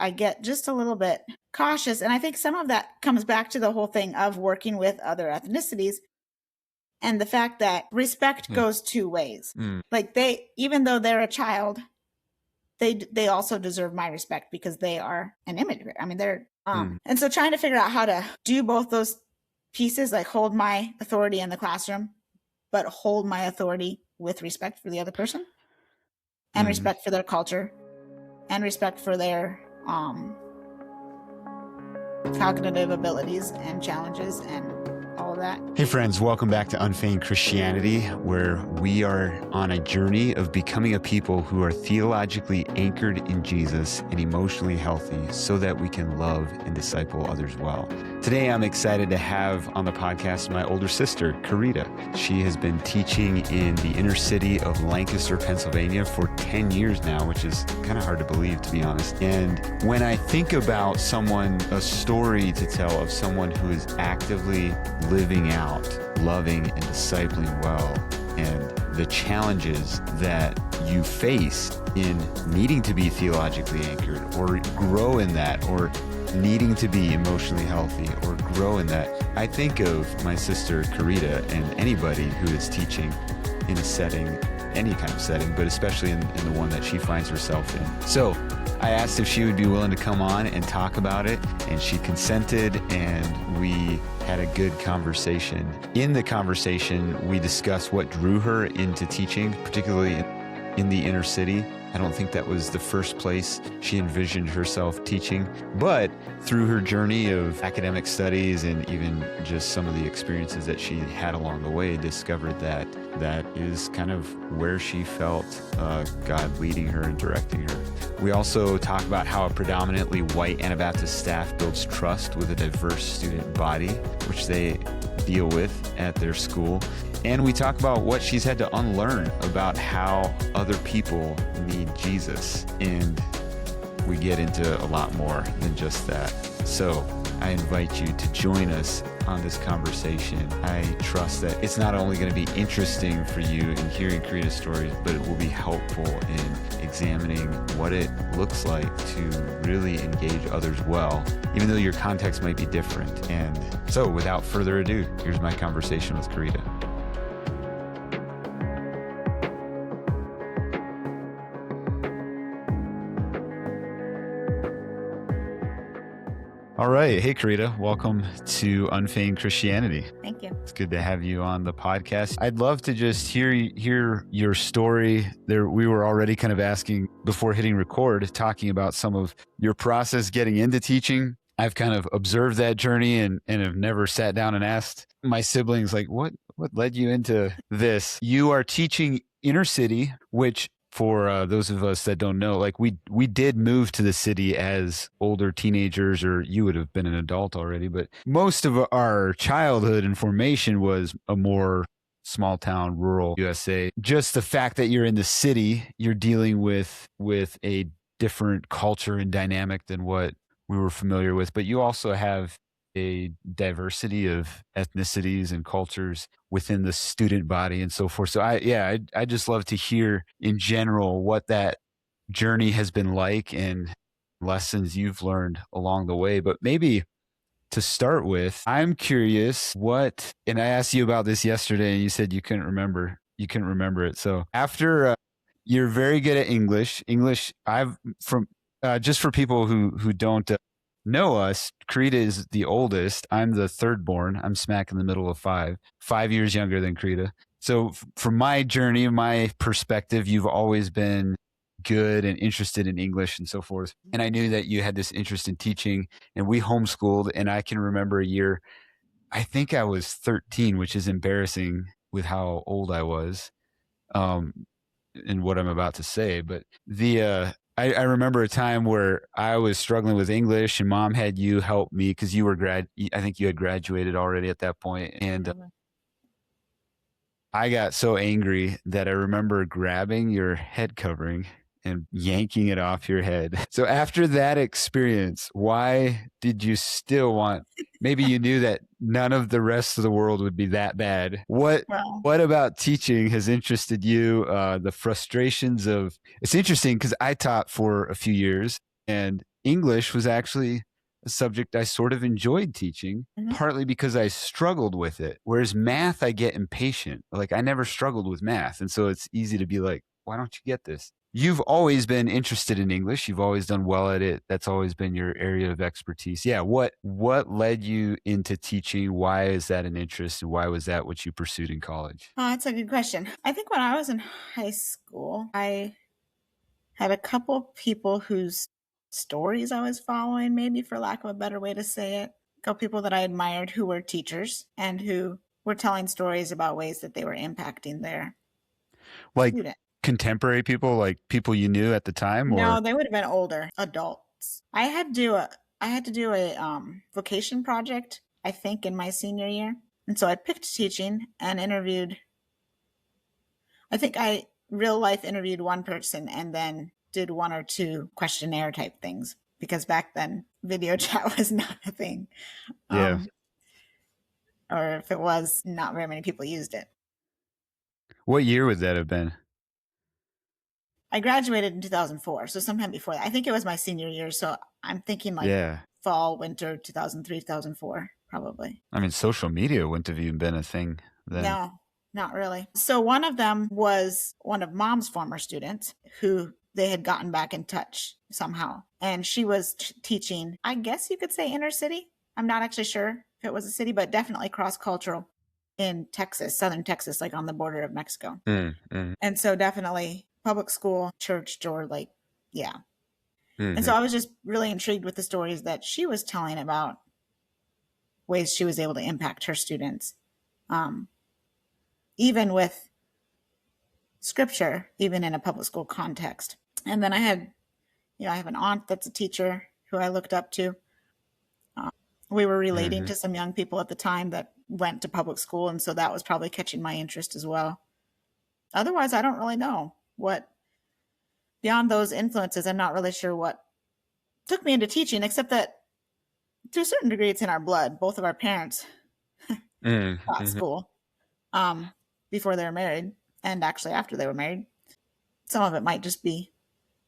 I get just a little bit cautious. And I think some of that comes back to the whole thing of working with other ethnicities and the fact that respect goes two ways. Like even though they're a child, they also deserve my respect because they are an immigrant. I mean, they're, and so trying to figure out how to do both those pieces, like hold my authority in the classroom, but hold my authority with respect for the other person and respect for their culture and respect for their cognitive abilities and challenges and all of that. Hey friends, welcome back to Unfeigned Christianity, where we are on a journey of becoming a people who are theologically anchored in Jesus and emotionally healthy so that we can love and disciple others well. Today, I'm excited to have on the podcast my older sister, Carita. She has been teaching in the inner city of Lancaster, Pennsylvania for 10 years now, which is kind of hard to believe, to be honest. And when I think about a story to tell of someone who is actively living out, loving and discipling well, and the challenges that you face in needing to be theologically anchored or grow in that, or needing to be emotionally healthy or grow in that, I think of my sister Carita and anybody who is teaching in a setting, any kind of setting, but especially in the one that she finds herself in. So I asked if she would be willing to come on and talk about it, and she consented, and we had a good conversation. In the conversation, we discussed what drew her into teaching, particularly in the inner city. I don't think that was the first place she envisioned herself teaching, but through her journey of academic studies and even just some of the experiences that she had along the way, discovered that that is kind of where she felt God leading her and directing her. We also talk about how a predominantly white Anabaptist staff builds trust with a diverse student body, which they deal with at their school. And we talk about what she's had to unlearn about how other people need Jesus. And we get into a lot more than just that. So I invite you to join us on this conversation. I trust that it's not only going to be interesting for you in hearing Carita's stories, but it will be helpful in examining what it looks like to really engage others well, even though your context might be different. And so without further ado, here's my conversation with Carita. All right. Hey, Carita. Welcome to Unfeigned Christianity. Thank you. It's good to have you on the podcast. I'd love to just hear your story. We were already kind of asking before hitting record, talking about some of your process getting into teaching. I've kind of observed that journey and have never sat down and asked my siblings, like, what led you into this? You are teaching inner city, which for those of us that don't know, like we did move to the city as older teenagers, or you would have been an adult already, but most of our childhood and formation was a more small town, rural USA. Just the fact that you're in the city, you're dealing with a different culture and dynamic than what we were familiar with, but you also have a diversity of ethnicities and cultures within the student body and so forth. So I just love to hear in general what that journey has been like and lessons you've learned along the way. But maybe to start with, I'm curious and I asked you about this yesterday and you said you couldn't remember it. So after you're very good at English, just for people who don't know us, Carita is the oldest. I'm the third born. I'm smack in the middle of 5 years younger than Carita. So from my journey, my perspective, you've always been good and interested in English and so forth. And I knew that you had this interest in teaching, and we homeschooled. And I can remember a year, I think I was 13, which is embarrassing with how old I was, and what I'm about to say. But I remember a time where I was struggling with English and Mom had you help me because you were I think you had graduated already at that point. And I got so angry that I remember grabbing your head covering and yanking it off your head. So after that experience, why did you still maybe you knew that none of the rest of the world would be that bad. What about teaching has interested you? The frustrations it's interesting because I taught for a few years and English was actually a subject I sort of enjoyed teaching, partly because I struggled with it. Whereas math, I get impatient. Like I never struggled with math. And so it's easy to be like, why don't you get this? You've always been interested in English. You've always done well at it. That's always been your area of expertise. Yeah. What led you into teaching? Why is that an interest? And why was that what you pursued in college? Oh, that's a good question. I think when I was in high school, I had a couple people whose stories I was following, maybe for lack of a better way to say it. A couple people that I admired who were teachers and who were telling stories about ways that they were impacting their students. Contemporary people, like people you knew at the time? No, they would have been older adults. I had to do a vocation project, I think, in my senior year. And so I picked teaching and interviewed. I think I real life interviewed one person and then did one or two questionnaire type things, because back then video chat was not a thing. Yeah. Or if it was, not very many people used it. What year would that have been? I graduated in 2004, so sometime before that. I think it was my senior year, so I'm thinking fall, winter 2003, 2004, probably. I mean, social media wouldn't have even been a thing then. No, not really. So one of them was one of Mom's former students who they had gotten back in touch somehow. And she was teaching, I guess you could say inner city. I'm not actually sure if it was a city, but definitely cross-cultural in Texas, southern Texas, like on the border of Mexico. And so definitely public school, church, or yeah. And so I was just really intrigued with the stories that she was telling about ways she was able to impact her students. Even with scripture, even in a public school context. And then I have an aunt that's a teacher who I looked up to. We were relating to some young people at the time that went to public school, and so that was probably catching my interest as well. Otherwise, I don't really know what, beyond those influences, I'm not really sure what took me into teaching, except that to a certain degree, it's in our blood. Both of our parents taught school before they were married, and actually after they were married. Some of it might just be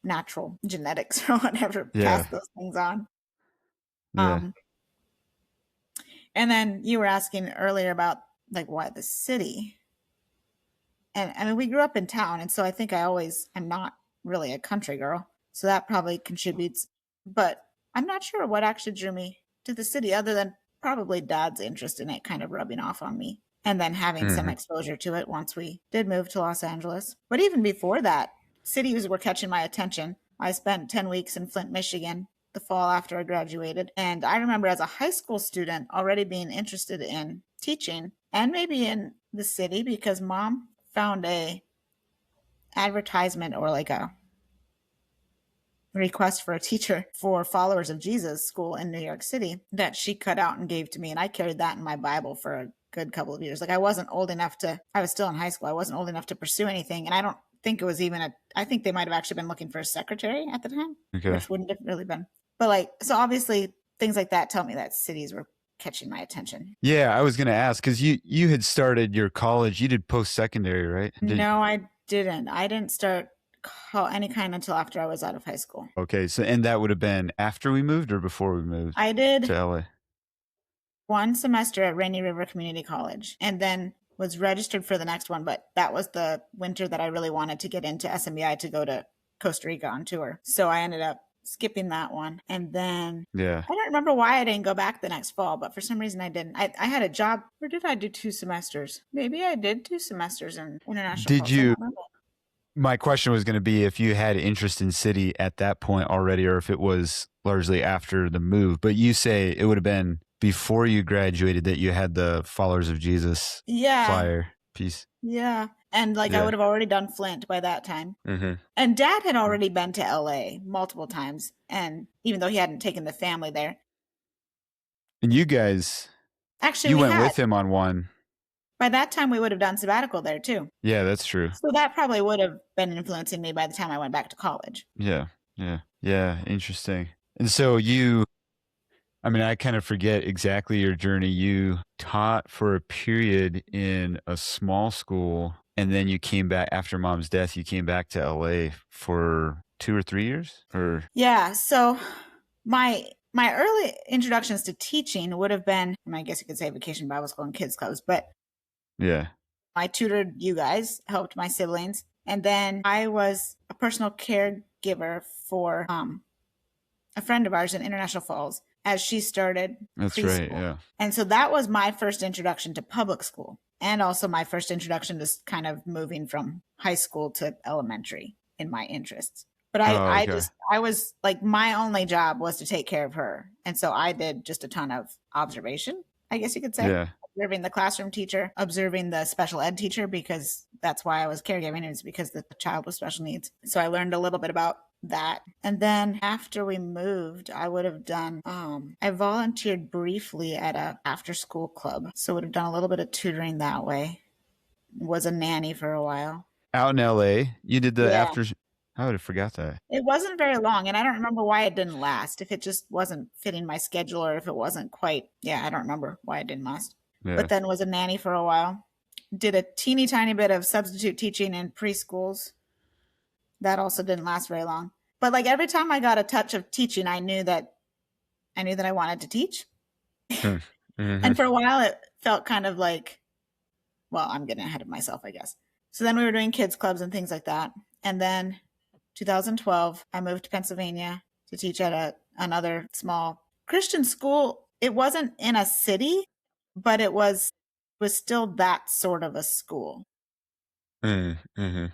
natural genetics or whatever, pass those things on. And then you were asking earlier about why the city. And I mean, we grew up in town, and so I think I'm not really a country girl, so that probably contributes. But I'm not sure what actually drew me to the city, other than probably Dad's interest in it kind of rubbing off on me, and then having some exposure to it once we did move to Los Angeles. But even before that, cities were catching my attention. I spent 10 weeks in Flint, Michigan, the fall after I graduated. And I remember as a high school student already being interested in teaching and maybe in the city, because Mom found a advertisement or a request for a teacher for Followers of Jesus school in New York City that she cut out and gave to me. And I carried that in my Bible for a good couple of years. I wasn't old enough I was still in high school. I wasn't old enough to pursue anything. And I don't think it was even I think they might have actually been looking for a secretary at the time, which wouldn't have really been. But so obviously things like that tell me that cities were catching my attention. Yeah, I was going to ask, because you had started your college, you did post-secondary, right? No, I didn't. I didn't start any kind until after I was out of high school. Okay, so and that would have been after we moved or before we moved? I did to LA. One semester at Rainy River Community College, and then was registered for the next one, but that was the winter that I really wanted to get into SMBI to go to Costa Rica on tour. So I ended up skipping that one. And then I don't remember why I didn't go back the next fall, but for some reason I didn't. I had a job. Or did I do 2 semesters? Maybe I did 2 semesters in international. Did you? My question was going to be if you had interest in city at that point already, or if it was largely after the move. But you say it would have been before you graduated that you had the Followers of Jesus flyer piece. Yeah. And I would have already done Flint by that time. And Dad had already been to LA multiple times. And even though he hadn't taken the family there. And you guys, you went with him on one. By that time, we would have done sabbatical there too. Yeah, that's true. So that probably would have been influencing me by the time I went back to college. Yeah. Interesting. And so I kind of forget exactly your journey. You taught for a period in a small school, and then you came back after Mom's death. You came back to LA for 2 or 3 years? Yeah. So my early introductions to teaching would have been, I guess you could say vacation Bible school and kids clubs, but yeah, I tutored you guys, helped my siblings, and then I was a personal caregiver for a friend of ours in International Falls as she started that's preschool. right. Yeah. And so that was my first introduction to public school, and also my first introduction to kind of moving from high school to elementary in my interests. But I was like, my only job was to take care of her. And so I did just a ton of observation, I guess you could say. Yeah. Observing the classroom teacher, observing the special ed teacher, because that's why I was caregiving. It was because the child was special needs. So I learned a little bit about that. And then after we moved, I would have done, I volunteered briefly at a after school club. So would have done a little bit of tutoring that way. Was a nanny for a while. Out in LA, you did the after. I would have forgot that. It wasn't very long, and I don't remember why it didn't last. If it just wasn't fitting my schedule, or if it wasn't quite, I don't remember why it didn't last. Yeah. But then was a nanny for a while. Did a teeny tiny bit of substitute teaching in preschools. That also didn't last very long. But like every time I got a touch of teaching, I knew that I wanted to teach. Mm-hmm. And for a while, it felt kind of like, well, I'm getting ahead of myself, I guess. So then we were doing kids clubs and things like that. And then 2012, I moved to Pennsylvania to teach at another small Christian school. It wasn't in a city, but it was still that sort of a school. Mm-hmm.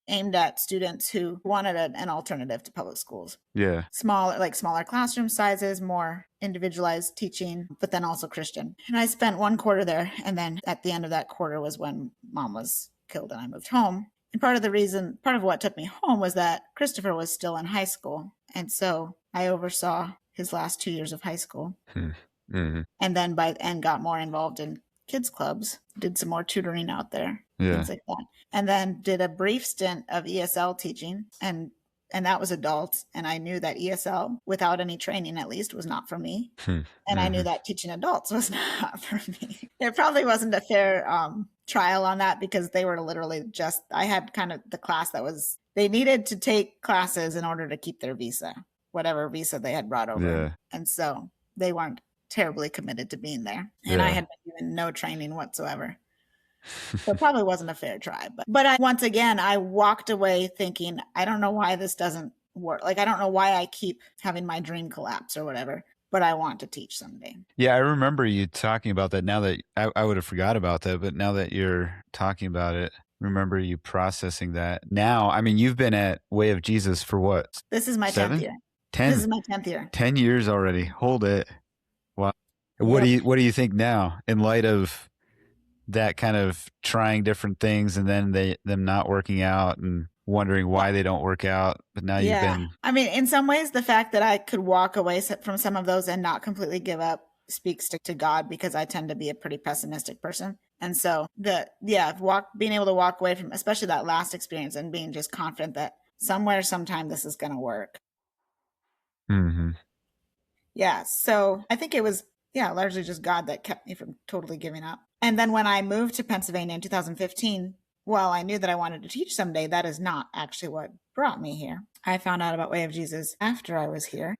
Aimed at students who wanted an alternative to public schools. Yeah. Smaller classroom sizes, more individualized teaching, but then also Christian. And I spent one quarter there. And then at the end of that quarter was when Mom was killed and I moved home. And part of what took me home was that Christopher was still in high school. And so I oversaw his last 2 years of high school. Mm-hmm. And then got more involved in kids clubs, did some more tutoring out there, things like that. And then did a brief stint of ESL teaching, and that was adults. And I knew that ESL, without any training at least, was not for me. And I knew that teaching adults was not for me. There probably wasn't a fair trial on that, because they were literally I had kind of the class that was, they needed to take classes in order to keep their visa, whatever visa they had brought over. Yeah. And so they weren't terribly committed to being there. And I had been given no training whatsoever. So it probably wasn't a fair try. But once again, I walked away thinking, I don't know why this doesn't work. Like, I don't know why I keep having my dream collapse or whatever, but I want to teach someday. Yeah, I remember you talking about that. Now that I would have forgot about that, but now that you're talking about it, remember you processing that. Now, I mean, you've been at Way of Jesus for what? This is my 10th year. 10? This is my 10th year. 10 years already. Hold it. Wow. Yep. What do you think now, in light of that kind of trying different things and then them not working out and wondering why they don't work out? But now you've been... I mean, in some ways, the fact that I could walk away from some of those and not completely give up speaks to God, because I tend to be a pretty pessimistic person. And so being able to walk away from, especially that last experience, and being just confident that somewhere, sometime this is going to work. Mm-hmm. Yeah. So I think it was, largely just God that kept me from totally giving up. And then when I moved to Pennsylvania in 2015, while I knew that I wanted to teach someday, that is not actually what brought me here. I found out about Way of Jesus after I was here.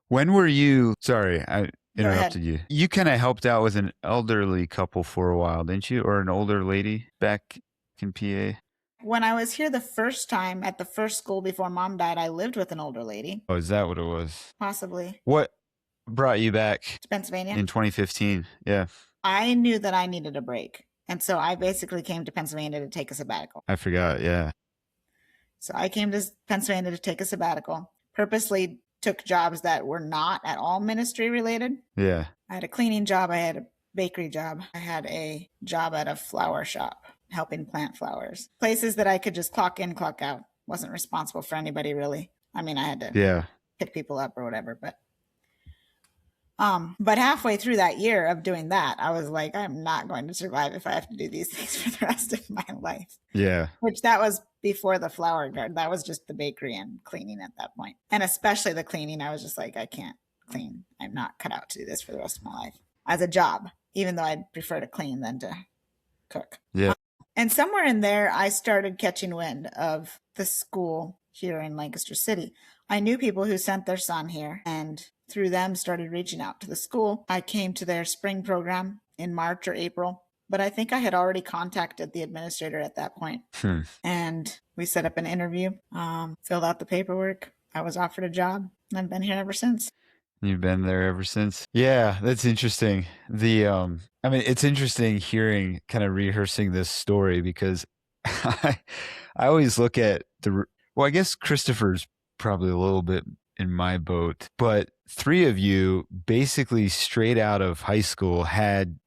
When were you, sorry, I interrupted you. You kind of helped out with an elderly couple for a while, didn't you? Or an older lady back in PA? When I was here the first time at the first school before Mom died, I lived with an older lady. Oh, is that what it was? Possibly. What brought you back to Pennsylvania in 2015? Yeah. I knew that I needed a break. And so I basically came to Pennsylvania to take a sabbatical. I forgot. Yeah. So I came to Pennsylvania to take a sabbatical, purposely took jobs that were not at all ministry related. Yeah. I had a cleaning job. I had a bakery job. I had a job at a flower shop, helping plant flowers. Places that I could just clock in, clock out. Wasn't responsible for anybody, really. I mean, I had to pick people up or whatever, but halfway through that year of doing that, I was like, I'm not going to survive if I have to do these things for the rest of my life. Yeah. Which that was before the flower garden. That was just the bakery and cleaning at that point. And especially the cleaning, I was just like, I can't clean. I'm not cut out to do this for the rest of my life as a job, even though I'd prefer to clean than to cook. Yeah. And somewhere in there, I started catching wind of the school here in Lancaster City. I knew people who sent their son here and through them started reaching out to the school. I came to their spring program in March or April, but I think I had already contacted the administrator at that point. And we set up an interview, filled out the paperwork. I was offered a job and I've been here ever since. You've been there ever since. Yeah, that's interesting. I mean, it's interesting hearing, kind of rehearsing this story because I always look at well, I guess Christopher's probably a little bit in my boat, but three of you basically straight out of high school had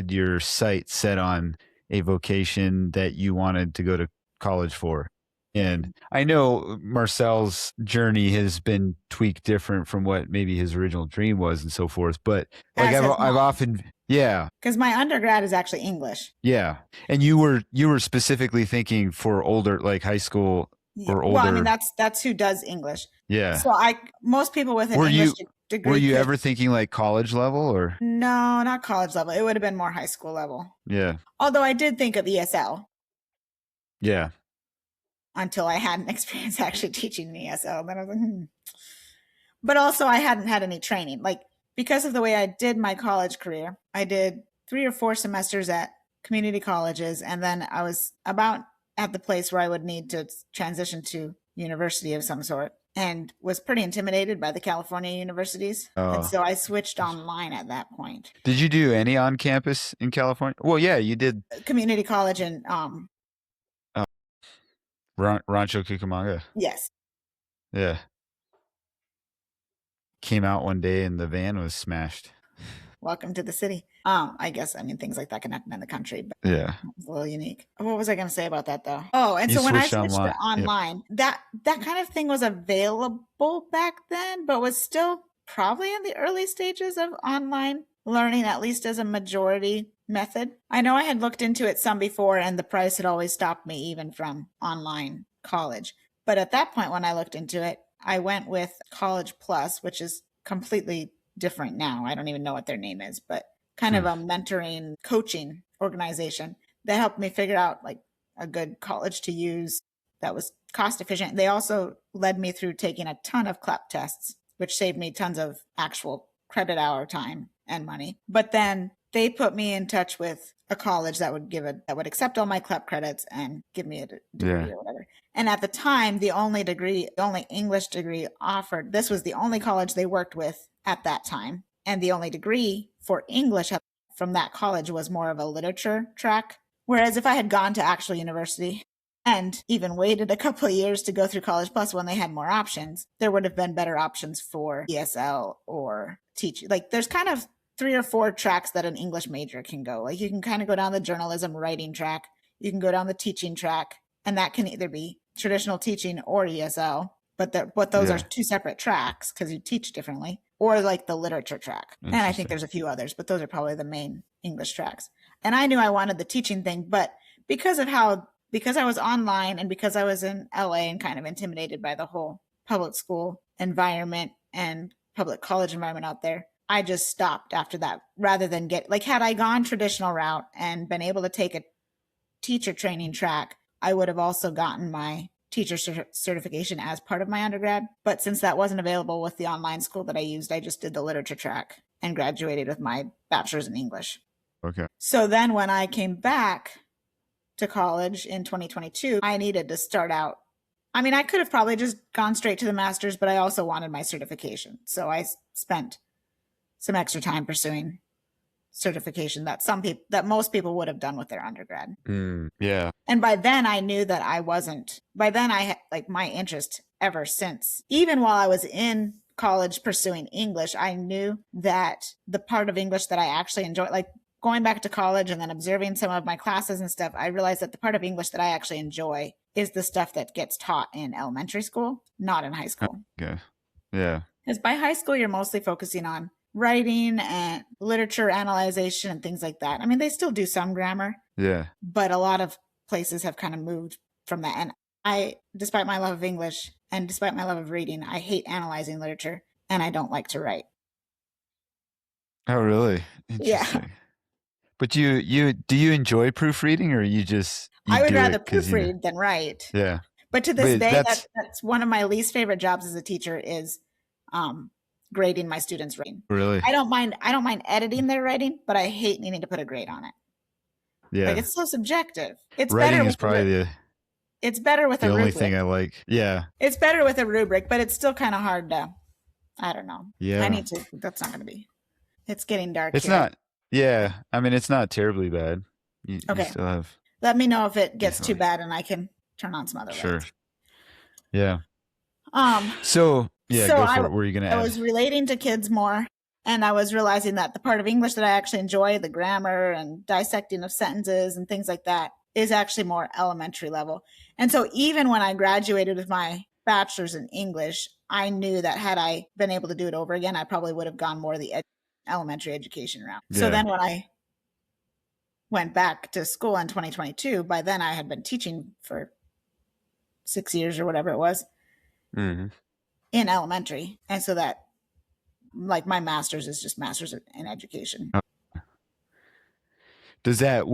your sight set on a vocation that you wanted to go to college for. And I know Marcel's journey has been tweaked different from what maybe his original dream was and so forth. But like I've often, yeah. Because my undergrad is actually English. Yeah. And you were specifically thinking for older, like high school or older. Well, I mean, that's who does English. Yeah. So most people with an English degree. Were you ever thinking like college level or? No, not college level. It would have been more high school level. Yeah. Although I did think of ESL. Yeah. Until I had an experience actually teaching ESL. Then I was like, But also I hadn't had any training. Like, because of the way I did my college career, I did 3 or 4 semesters at community colleges. And then I was about at the place where I would need to transition to university of some sort and was pretty intimidated by the California universities. Oh. And so I switched online at that point. Did you do any on campus in California? Well, yeah, you did. Community college in Rancho Cucamonga. Yes. Yeah. Came out one day and the van was smashed. Welcome to the city. I guess, I mean, things like that can happen in the country, but yeah, it's a little unique. What was I going to say about that though? Oh, and so when I switched to online, that kind of thing was available back then, but was still probably in the early stages of online learning, at least as a majority method. I know I had looked into it some before and the price had always stopped me even from online college. But at that point, when I looked into it, I went with College Plus, which is completely different now. I don't even know what their name is, but kind of a mentoring coaching organization that helped me figure out like a good college to use that was cost efficient. They also led me through taking a ton of CLEP tests, which saved me tons of actual credit hour time and money. But then they put me in touch with a college that would accept all my CLEP credits and give me a degree or whatever. And at the time, the only English degree offered, this was the only college they worked with at that time. And the only degree for English from that college was more of a literature track. Whereas if I had gone to actual university and even waited a couple of years to go through College Plus when they had more options, there would have been better options for ESL or teaching. Like there's kind of 3 or 4 tracks that an English major can go. Like you can kind of go down the journalism writing track. You can go down the teaching track, and that can either be traditional teaching or ESL. But those are 2 separate tracks because you teach differently, or like the literature track. And I think there's a few others, but those are probably the main English tracks. And I knew I wanted the teaching thing, but because I was online and because I was in LA and kind of intimidated by the whole public school environment and public college environment out there, I just stopped after that rather than had I gone traditional route and been able to take a teacher training track, I would have also gotten my teacher certification as part of my undergrad. But since that wasn't available with the online school that I used, I just did the literature track and graduated with my bachelor's in English. Okay. So then when I came back to college in 2022, I needed to start out. I mean, I could have probably just gone straight to the master's, but I also wanted my certification. So I spent some extra time pursuing certification that most people would have done with their undergrad. Yeah. And by then I knew that I had my interest ever since, even while I was in college pursuing English, I knew that the part of English that I actually enjoyed, like going back to college and then observing some of my classes and stuff, I realized that the part of English that I actually enjoy is the stuff that gets taught in elementary school, not in high school. Okay. Yeah. Because by high school, you're mostly focusing on writing and literature analyzation and things like that. I mean, they still do some grammar. Yeah. But a lot of places have kind of moved from that. And despite my love of English and despite my love of reading, I hate analyzing literature and I don't like to write. Oh, really? Yeah. But do you enjoy proofreading or you I would rather proofread than write. Yeah. But to this day, that's that's one of my least favorite jobs as a teacher is grading my students' writing. really. I don't mind editing their writing, but I hate needing to put a grade on it. Yeah. Like, it's so subjective. It's Writing better is probably it's better with the a only rubric. thing I like. Yeah. It's better with a rubric, but it's still kind of hard to, I don't know. Yeah. That's not going to be. It's getting dark. It's here. not. Yeah. I mean, it's not terribly bad. Okay. You still have. Let me know if it gets too bad and I can turn on some other lights. Yeah. So yeah, go for it. What were you going to add? I was relating to kids more, and I was realizing that the part of English that I actually enjoy, the grammar and dissecting of sentences and things like that, is actually more elementary level. And so even when I graduated with my bachelor's in English, I knew that had I been able to do it over again, I probably would have gone more the elementary education route. Yeah. So then when I went back to school in 2022, by then I had been teaching for 6 years or whatever it was in elementary. And so that, like, my master's is just master's in education. What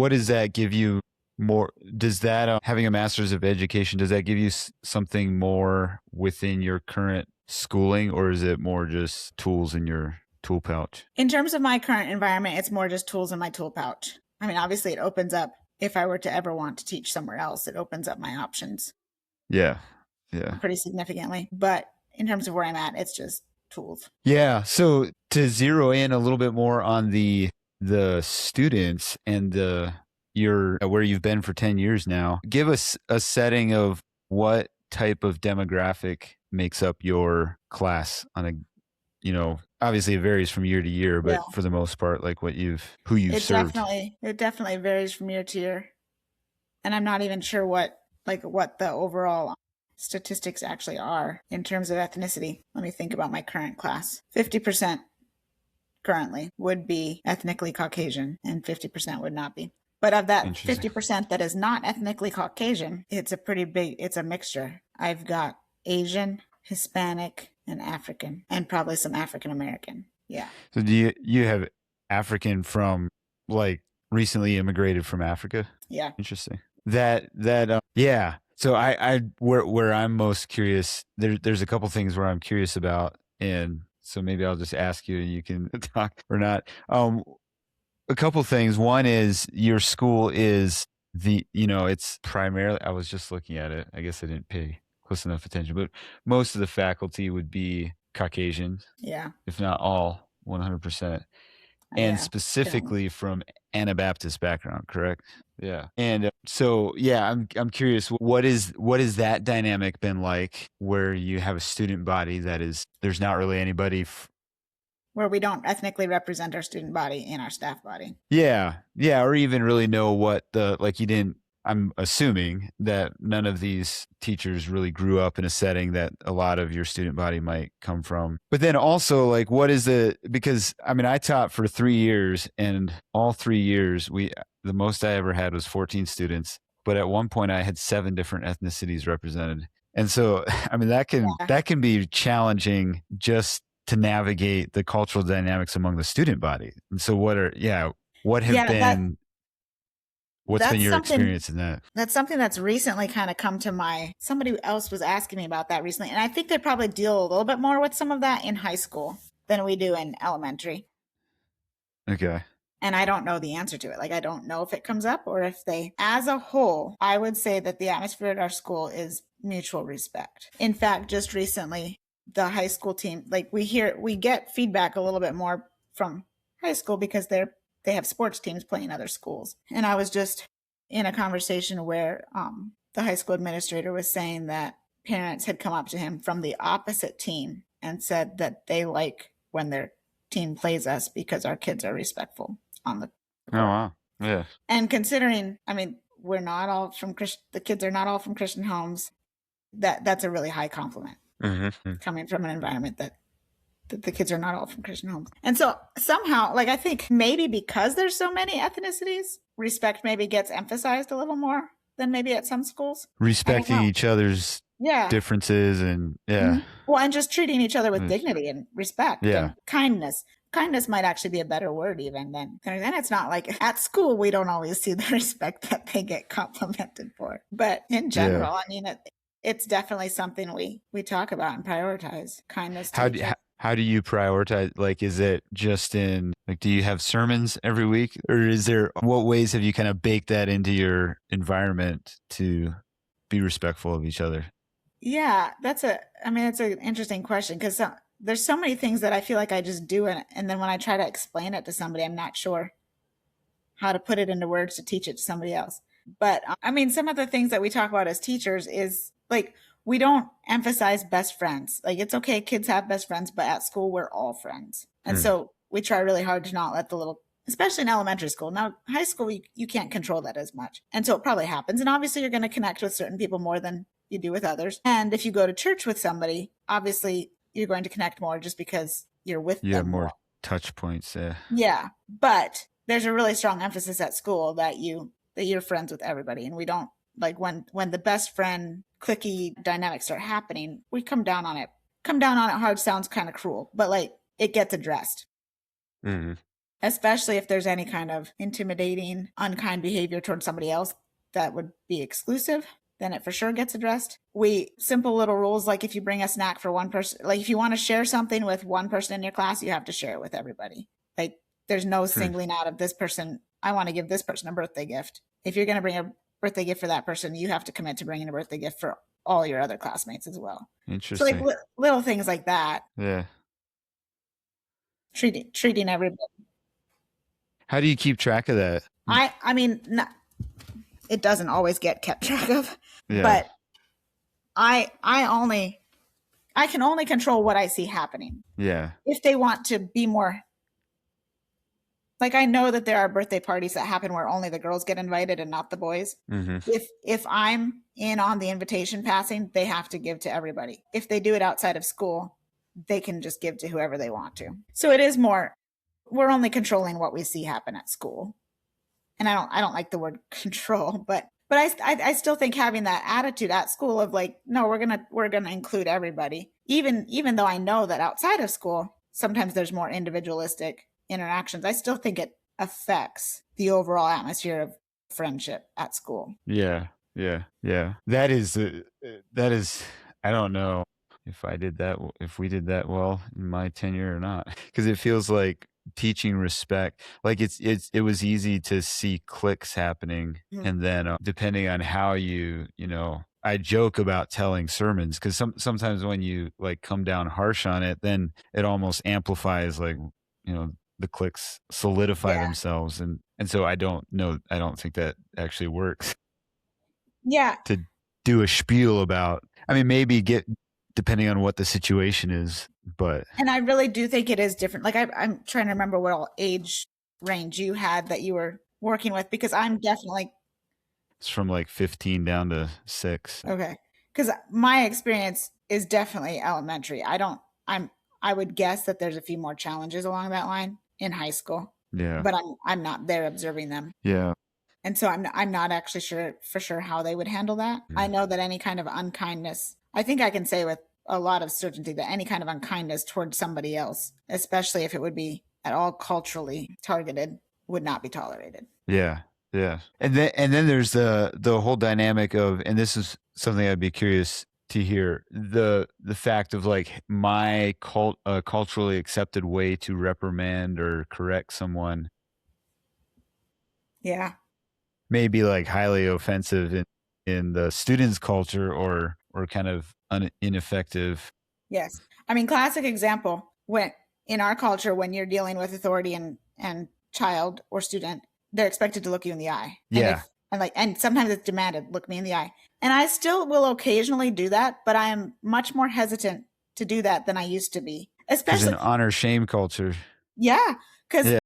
does that give you more? Does that, having a master's of education, does that give you something more within your current schooling, or is it more just tools in your tool pouch? In terms of my current environment, it's more just tools in my tool pouch. I mean, obviously it opens up, if I were to ever want to teach somewhere else, it opens up my options. Yeah. Pretty significantly. But in terms of where I'm at, it's just tools. Yeah. So to zero in a little bit more on the students and where you've been for 10 years now, give us a setting of what type of demographic makes up your class on a, obviously it varies from year to year, but for the most part, like who you've served. It definitely varies from year to year. And I'm not even sure what the overall statistics actually are in terms of ethnicity. Let me think about my current class. 50% currently would be ethnically Caucasian and 50% would not be. But of that 50% that is not ethnically Caucasian, it's a mixture. I've got Asian, Hispanic, and African, and probably some African American. Yeah. So do you have African from, like, recently immigrated from Africa? Yeah. Interesting. Yeah. So where I'm most curious, there's a couple things where I'm curious about, and so maybe I'll just ask you and you can talk or not. A couple things. One is your school is it's primarily, I was just looking at it. I guess I didn't pay close enough attention, but most of the faculty would be Caucasian. Yeah. If not all, 100%. And specifically from Anabaptist background, correct? Yeah. And so, I'm curious, what is that dynamic been like where you have a student body there's not really anybody where we don't ethnically represent our student body in our staff body. Yeah. Yeah. Or even really know what I'm assuming that none of these teachers really grew up in a setting that a lot of your student body might come from. But then also, like, because I mean, I taught for 3 years, and all 3 years, the most I ever had was 14 students. But at one point I had 7 different ethnicities represented. And so, I mean, that can be challenging just to navigate the cultural dynamics among the student body. And so what's been your experience in that? That's something that's recently kind of come to somebody else was asking me about that recently. And I think they probably deal a little bit more with some of that in high school than we do in elementary. Okay. And I don't know the answer to it. Like, I don't know if it comes up or if as a whole, I would say that the atmosphere at our school is mutual respect. In fact, just recently, the high school team, like, we get feedback a little bit more from high school because they have sports teams playing other schools. And I was just in a conversation where the high school administrator was saying that parents had come up to him from the opposite team and said that they like when their team plays us because our kids are respectful on the court. Oh, wow. Yeah. And considering, I mean, we're not all from the kids are not all from Christian homes, that's a really high compliment coming from an environment that the kids are not all from Christian homes. And so somehow, like, I think maybe because there's so many ethnicities, respect maybe gets emphasized a little more than maybe at some schools. Respecting each other's differences and well, and just treating each other with dignity and respect and kindness. Kindness might actually be a better word even then. And it's not like at school, we don't always see the respect that they get complimented for. But in general, I mean, it's definitely something we talk about and prioritize, kindness to each other. How do you prioritize? Like, is it just in, like, do you have sermons every week, or what ways have you kind of baked that into your environment to be respectful of each other? Yeah, it's an interesting question, because there's so many things that I feel like I just do. And then when I try to explain it to somebody, I'm not sure how to put it into words to teach it to somebody else. But some of the things that we talk about as teachers is like, we don't emphasize best friends. Like, it's okay, kids have best friends, but at school, we're all friends. And so we try really hard to not let especially in elementary school. Now, high school, you can't control that as much. And so it probably happens. And obviously, you're going to connect with certain people more than you do with others. And if you go to church with somebody, obviously, you're going to connect more just because you're with them. You have more touch points. Yeah. But there's a really strong emphasis at school that you're friends with everybody. And we don't, like, when the best friend cliquey dynamics start happening, we come down on it. Come down on it hard sounds kind of cruel, but like, it gets addressed. Mm-hmm. Especially if there's any kind of intimidating, unkind behavior towards somebody else that would be exclusive, then it for sure gets addressed. Simple little rules, like if you bring a snack for one person, like if you want to share something with one person in your class, you have to share it with everybody. Like, there's no singling out of this person. I want to give this person a birthday gift. If you're going to bring a birthday gift for that person, you have to commit to bringing a birthday gift for all your other classmates as well. Interesting. So like little things like that. Yeah. Treating everybody. How do you keep track of that? It doesn't always get kept track of, but I can only control what I see happening. Yeah. If they want to be more, like, I know that there are birthday parties that happen where only the girls get invited and not the boys. Mm-hmm. If I'm in on the invitation passing, they have to give to everybody. If they do it outside of school, they can just give to whoever they want to. So it is more, we're only controlling what we see happen at school. And I don't like the word control, but I still think having that attitude at school of like, no, we're gonna include everybody, even though I know that outside of school sometimes there's more individualistic interactions, I still think it affects the overall atmosphere of friendship at school. Yeah. That is, I don't know if we did that well in my tenure or not, because it feels like teaching respect, like it was easy to see cliques happening. Mm-hmm. And then depending on how I joke about telling sermons, because sometimes when you like come down harsh on it, then it almost amplifies, like, the cliques solidify themselves. And so I don't think that actually works. Yeah. To do a spiel about, maybe depending on what the situation is, but. And I really do think it is different. Like, I'm trying to remember what all age range you had that you were working with, because I'm definitely. It's from like 15 down to 6. Okay. Because my experience is definitely elementary. I would guess that there's a few more challenges along that line in high school. Yeah. But I'm not there observing them. Yeah. And so I'm not actually sure how they would handle that. Mm. I know that any kind of unkindness, I think I can say with a lot of certainty that any kind of unkindness towards somebody else, especially if it would be at all culturally targeted, would not be tolerated. Yeah. Yeah. And then there's the whole dynamic of, and this is something I'd be curious to hear, the fact of like my culturally accepted way to reprimand or correct someone. Yeah. May be like highly offensive in the student's culture or kind of ineffective. Yes. Classic example, when in our culture, when you're dealing with authority and child or student, they're expected to look you in the eye. Yeah. And sometimes it's demanded, look me in the eye. And I still will occasionally do that, but I am much more hesitant to do that than I used to be. Especially in honor shame culture. Yeah. Because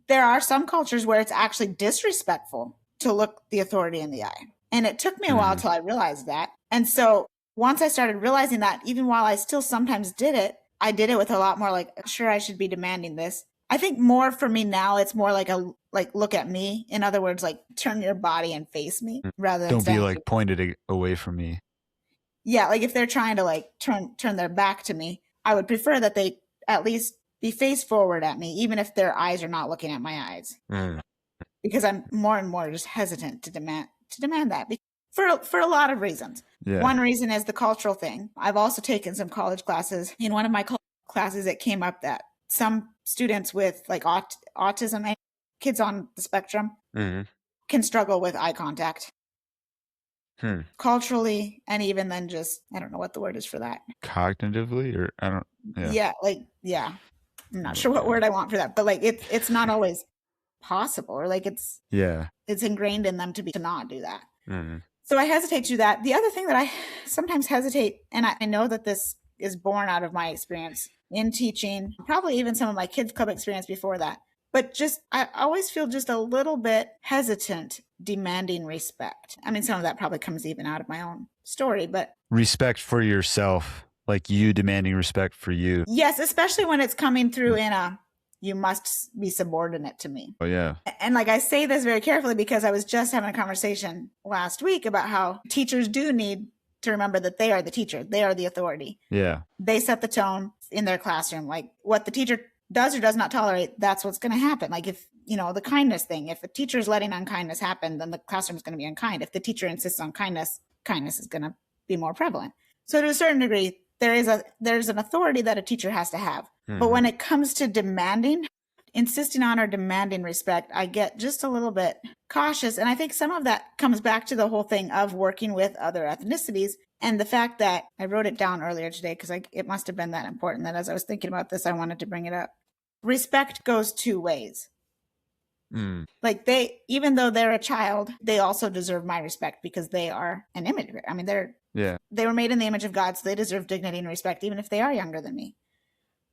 there are some cultures where it's actually disrespectful to look the authority in the eye. And it took me a while till I realized that. And so once I started realizing that, even while I still sometimes did it, I did it with a lot more like, sure, I should be demanding this. I think more for me now, it's more like look at me. In other words, like turn your body and face me rather than don't be like pointed away from me. Yeah. Like if they're trying to like turn their back to me, I would prefer that they at least be face forward at me, even if their eyes are not looking at my eyes. Because I'm more and more just hesitant to demand that. for a lot of reasons. Yeah. One reason is the cultural thing. I've also taken some college classes. In one of my classes, it came up that some students with like autism, kids on the spectrum, can struggle with eye contact. Culturally, and even then just, I don't know what the word is for that. Cognitively, or I don't, yeah. I'm not sure what word I want for that, but like it's not always possible, or like it's ingrained in them to not do that. So I hesitate to do that. The other thing that I sometimes hesitate, and I know that this is born out of my experience in teaching, probably even some of my kids club experience before that, but just I always feel just a little bit hesitant demanding respect. I mean, some of that probably comes even out of my own story, but respect for yourself, like you demanding respect for you. Yes, especially when it's coming through in a, you must be subordinate to me. Oh, yeah. And like I say this very carefully because I was just having a conversation last week about how teachers do need to remember that they are the teacher. They are the authority. Yeah. They set the tone in their classroom. Like what the teacher does or does not tolerate, that's what's going to happen. Like if, the kindness thing, if a teacher is letting unkindness happen, then the classroom is going to be unkind. If the teacher insists on kindness is going to be more prevalent. So to a certain degree, there's an authority that a teacher has to have. But when it comes to insisting on or demanding respect, I get just a little bit cautious. And I think some of that comes back to the whole thing of working with other ethnicities and the fact that I wrote it down earlier today because it must have been that important that as I was thinking about this, I wanted to bring it up. Respect goes two ways. Like even though they're a child, they also deserve my respect because they are an immigrant. I mean, they were made in the image of God, so they deserve dignity and respect, even if they are younger than me.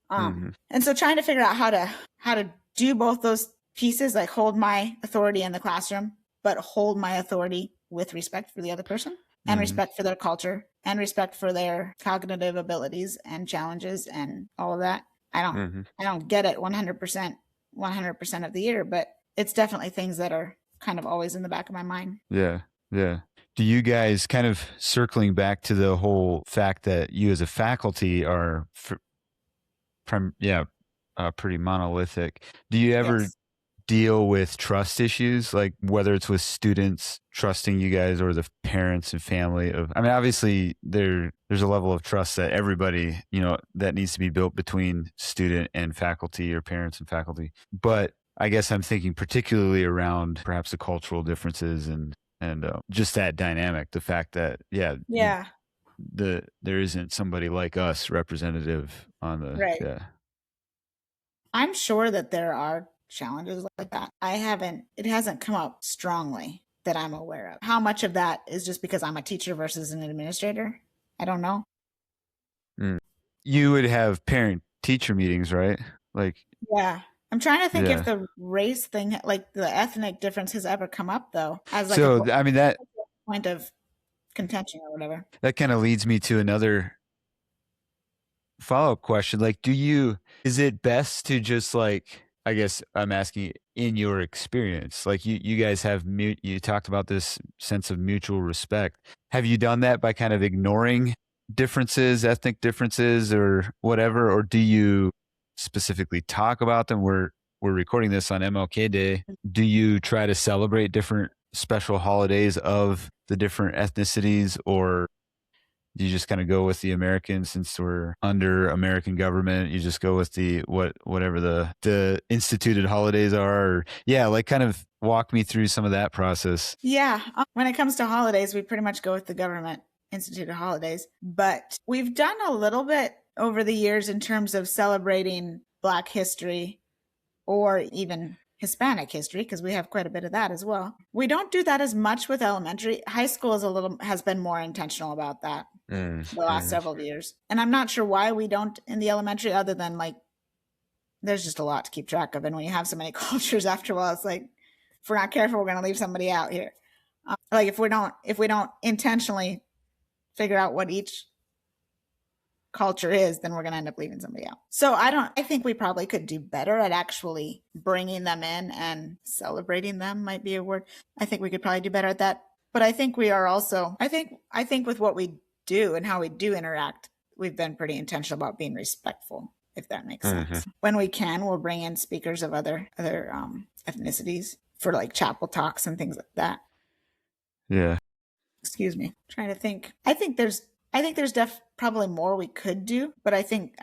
And so trying to figure out how to do both those pieces, like hold my authority in the classroom, but hold my authority with respect for the other person and respect for their culture and respect for their cognitive abilities and challenges and all of that. I don't get it 100% of the year, but it's definitely things that are kind of always in the back of my mind. Yeah. Yeah. Do you guys, kind of circling back to the whole fact that you as a faculty are pretty monolithic. Do you ever deal with trust issues, like whether it's with students trusting you guys or the parents and family of, I mean, obviously there's a level of trust that everybody, that needs to be built between student and faculty or parents and faculty. But I guess I'm thinking particularly around perhaps the cultural differences and just that dynamic, the fact that, there isn't somebody like us representative on the, right. I'm sure that there are challenges like that. It hasn't come up strongly that I'm aware of. How much of that is just because I'm a teacher versus an administrator? I don't know. You would have parent-teacher meetings, right? Yeah. I'm trying to think if the race thing, like the ethnic difference has ever come up though. As like that point of contention or whatever. That kind of leads me to another follow-up question. Like, is it best to just I guess I'm asking in your experience, like you guys have, you talked about this sense of mutual respect. Have you done that by kind of ignoring differences, ethnic differences or whatever? Or do you specifically talk about them? We're recording this on MLK Day. Do you try to celebrate different special holidays of the different ethnicities, or do you just kind of go with the American, since we're under American government, you just go with whatever the instituted holidays are? Or, kind of walk me through some of that process. Yeah. When it comes to holidays, we pretty much go with the government instituted holidays, but we've done a little bit over the years in terms of celebrating Black history or even Hispanic history, because we have quite a bit of that as well. We don't do that as much with elementary. High school has been more intentional about that the last several years. And I'm not sure why we don't in the elementary, other than there's just a lot to keep track of. And when you have so many cultures, after a while, it's like, if we're not careful, we're going to leave somebody out here. If we don't intentionally figure out what each culture is, then we're going to end up leaving somebody out. So I think we probably could do better at actually bringing them in and celebrating them, might be a word. I think we could probably do better at that. But I think we are also, I think with what we do and how we do interact, we've been pretty intentional about being respectful, if that makes sense. When we can, we'll bring in speakers of other ethnicities for chapel talks and things like that. Yeah. excuse me, trying to think. I think there's probably more we could do, but I think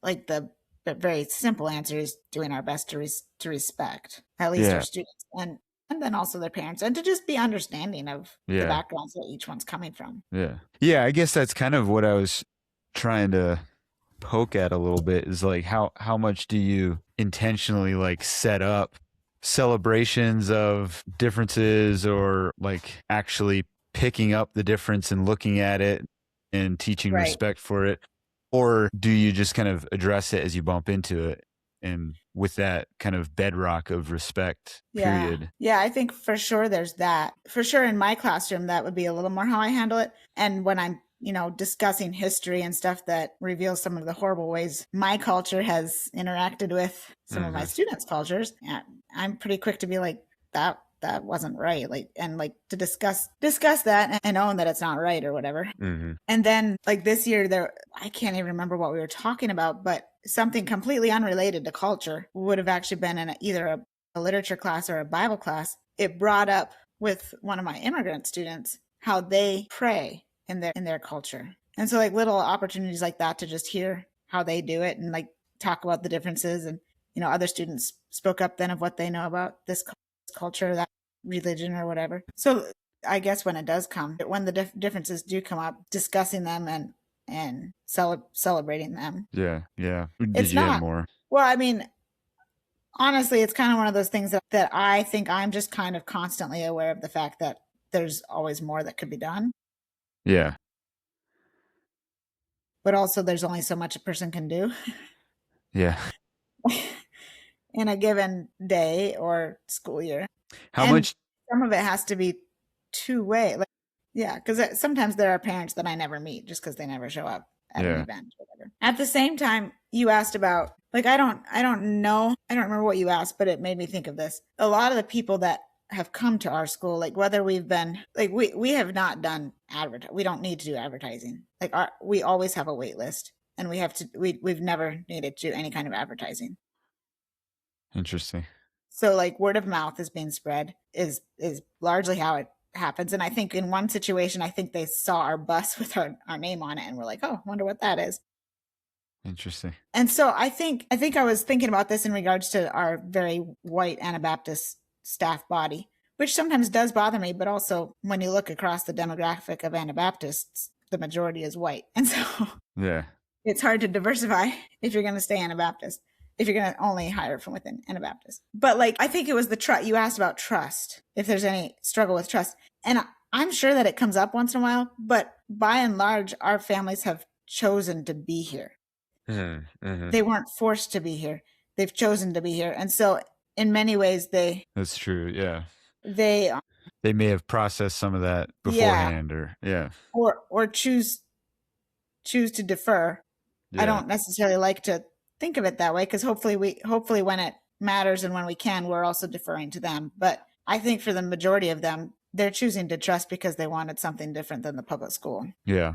like the very simple answer is doing our best to respect at least our students and then also their parents, and to just be understanding of the backgrounds that each one's coming from. Yeah, I guess that's kind of what I was trying to poke at a little bit, is like how much do you intentionally like set up celebrations of differences, or like actually picking up the difference and looking at it and teaching respect for it, or do you just kind of address it as you bump into it, and with that kind of bedrock of respect, period? Yeah, I think for sure there's that. For sure in my classroom, that would be a little more how I handle it. And when I'm, discussing history and stuff that reveals some of the horrible ways my culture has interacted with some of my students' cultures, I'm pretty quick to be like, that wasn't right. To discuss that and own that it's not right or whatever. And then like this year I can't even remember what we were talking about, but something completely unrelated to culture would have actually been in either a literature class or a Bible class. It brought up with one of my immigrant students how they pray in their culture. And so like little opportunities like that to just hear how they do it and like talk about the differences. And, other students spoke up then of what they know about this culture, that religion or whatever. So I guess when it does come, when the differences do come up, discussing them and celebrating them. Yeah. Did you have more? Well, I mean, honestly, it's kind of one of those things that I think I'm just kind of constantly aware of the fact that there's always more that could be done. Yeah. But also there's only so much a person can do. Yeah. In a given day or school year. How much? Some of it has to be two-way. Because sometimes there are parents that I never meet just because they never show up at an event or whatever. At the same time, you asked about, like, I don't know. I don't remember what you asked, but it made me think of this. A lot of the people that have come to our school, like whether we've been, like we have not done we don't need to do advertising. Like we always have a wait list, and we've never needed to do any kind of advertising. Interesting. So like word of mouth is being spread is largely how it happens. And I think in one situation, I think they saw our bus with our name on it and were like, oh, wonder what that is. Interesting. And so I think I was thinking about this in regards to our very white Anabaptist staff body, which sometimes does bother me, but also when you look across the demographic of Anabaptists, the majority is white. And so it's hard to diversify if you're going to stay Anabaptist, if you're going to only hire from within Anabaptist. But like, I think it was you asked about trust, if there's any struggle with trust. And I'm sure that it comes up once in a while, but by and large, our families have chosen to be here. They weren't forced to be here. They've chosen to be here. And so in many ways that's true. Yeah. They may have processed some of that beforehand or choose to defer. I don't necessarily like to think of it that way, because hopefully when it matters and when we can, we're also deferring to them. But I think for the majority of them, they're choosing to trust because they wanted something different than the public school. Yeah.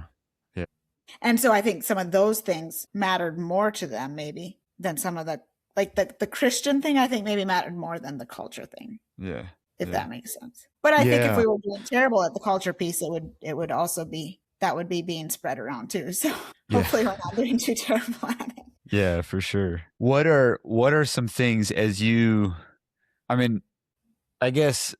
And so I think some of those things mattered more to them maybe than some of the, like the Christian thing, I think maybe mattered more than the culture thing. Yeah. If that makes sense. But I think if we were doing terrible at the culture piece, it would also be, that would be being spread around too. So hopefully we're not doing too terrible at it. Yeah, for sure. What are some things I guess,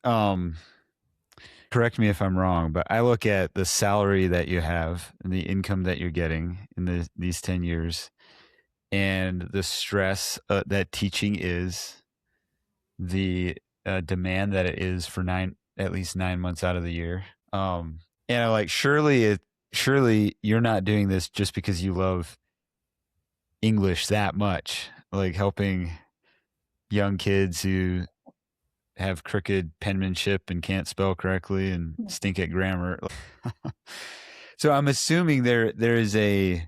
correct me if I'm wrong, but I look at the salary that you have and the income that you're getting in these 10 years and the stress that teaching is, the demand that it is for at least 9 months out of the year. And I like, surely you're not doing this just because you love English that much, like helping young kids who have crooked penmanship and can't spell correctly and stink at grammar. So I'm assuming there is a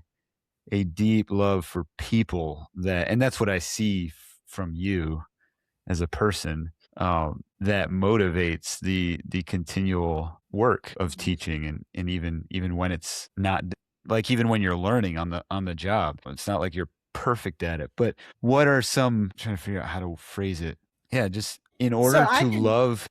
deep love for people and that's what I see from you as a person, that motivates the continual work of teaching, and even when it's not, like, even when you're learning on the job, it's not like you're perfect at it. But what are some, I'm trying to figure out how to phrase it. Yeah, just in order to love